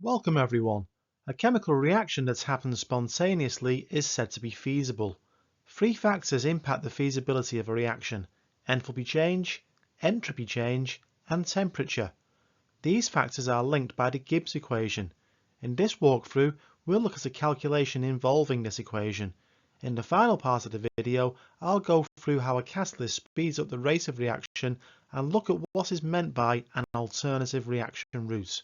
Welcome everyone. A chemical reaction that's happened spontaneously is said to be feasible. Three factors impact the feasibility of a reaction: enthalpy change, entropy change, and temperature. These factors are linked by the Gibbs equation. In this walkthrough, we'll look at a calculation involving this equation. In the final part of the video, I'll go through how a catalyst speeds up the rate of reaction and look at what is meant by an alternative reaction route.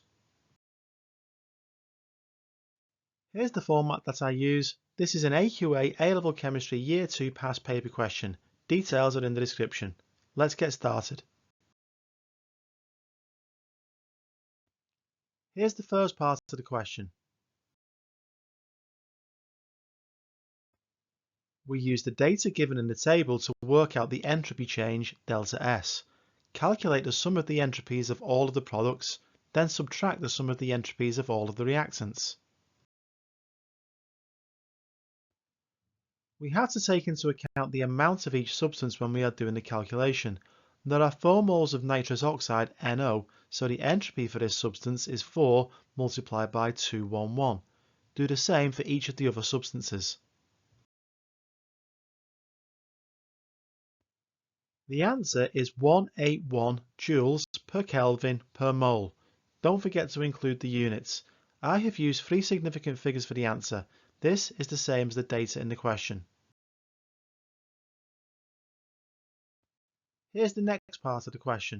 Here's the format that I use. This is an AQA A-Level Chemistry Year 2 past paper question. Details are in the description. Let's get started. Here's the first part of the question. We use the data given in the table to work out the entropy change delta S. Calculate the sum of the entropies of all of the products, then subtract the sum of the entropies of all of the reactants. We have to take into account the amount of each substance when we are doing the calculation. There are 4 moles of nitrous oxide, NO, so the entropy for this substance is 4 multiplied by 211. Do the same for each of the other substances. The answer is 181 joules per Kelvin per mole. Don't forget to include the units. I have used 3 significant figures for the answer. This is the same as the data in the question. Here's the next part of the question.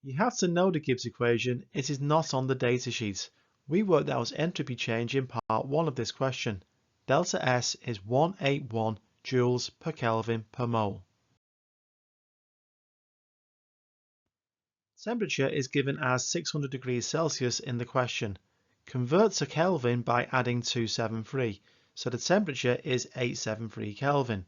You have to know the Gibbs equation. It is not on the datasheet. We worked out entropy change in part 1 of this question. Delta S is 181 joules per Kelvin per mole. Temperature is given as 600 degrees Celsius in the question. Convert to Kelvin by adding 273, so the temperature is 873 Kelvin.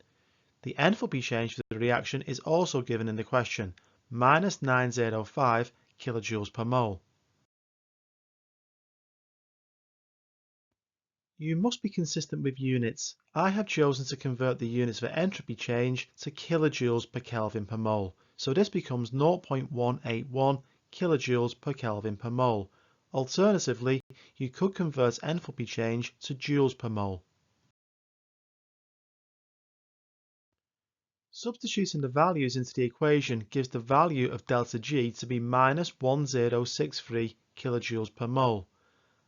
The enthalpy change for the reaction is also given in the question, minus 905 kilojoules per mole. You must be consistent with units. I have chosen to convert the units for entropy change to kilojoules per Kelvin per mole, so this becomes 0.181 kilojoules per Kelvin per mole. Alternatively, you could convert enthalpy change to joules per mole. Substituting the values into the equation gives the value of delta G to be minus 1063 kilojoules per mole.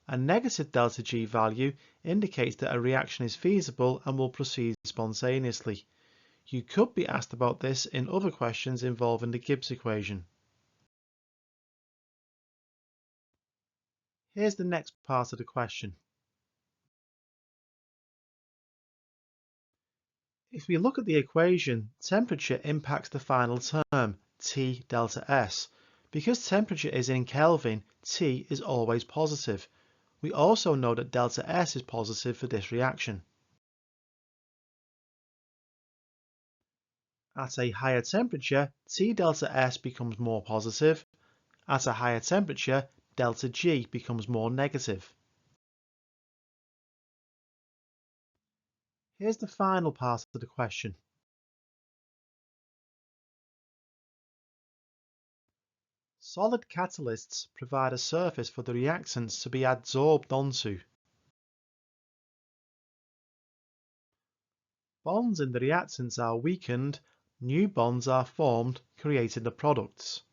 A negative delta G value indicates that a reaction is feasible and will proceed spontaneously. You could be asked about this in other questions involving the Gibbs equation. Here's the next part of the question. If we look at the equation, temperature impacts the final term, T delta S. Because temperature is in Kelvin, T is always positive. We also know that delta S is positive for this reaction. At a higher temperature, T delta S becomes more positive. At a higher temperature, delta G becomes more negative. Here's the final part of the question. Solid catalysts provide a surface for the reactants to be adsorbed onto. Bonds in the reactants are weakened, new bonds are formed, creating the products.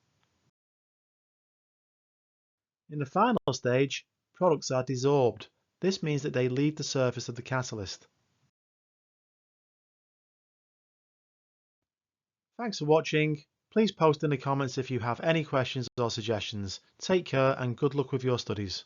In the final stage, products are desorbed. This means that they leave the surface of the catalyst. Thanks for watching. Please post in the comments if you have any questions or suggestions. Take care and good luck with your studies.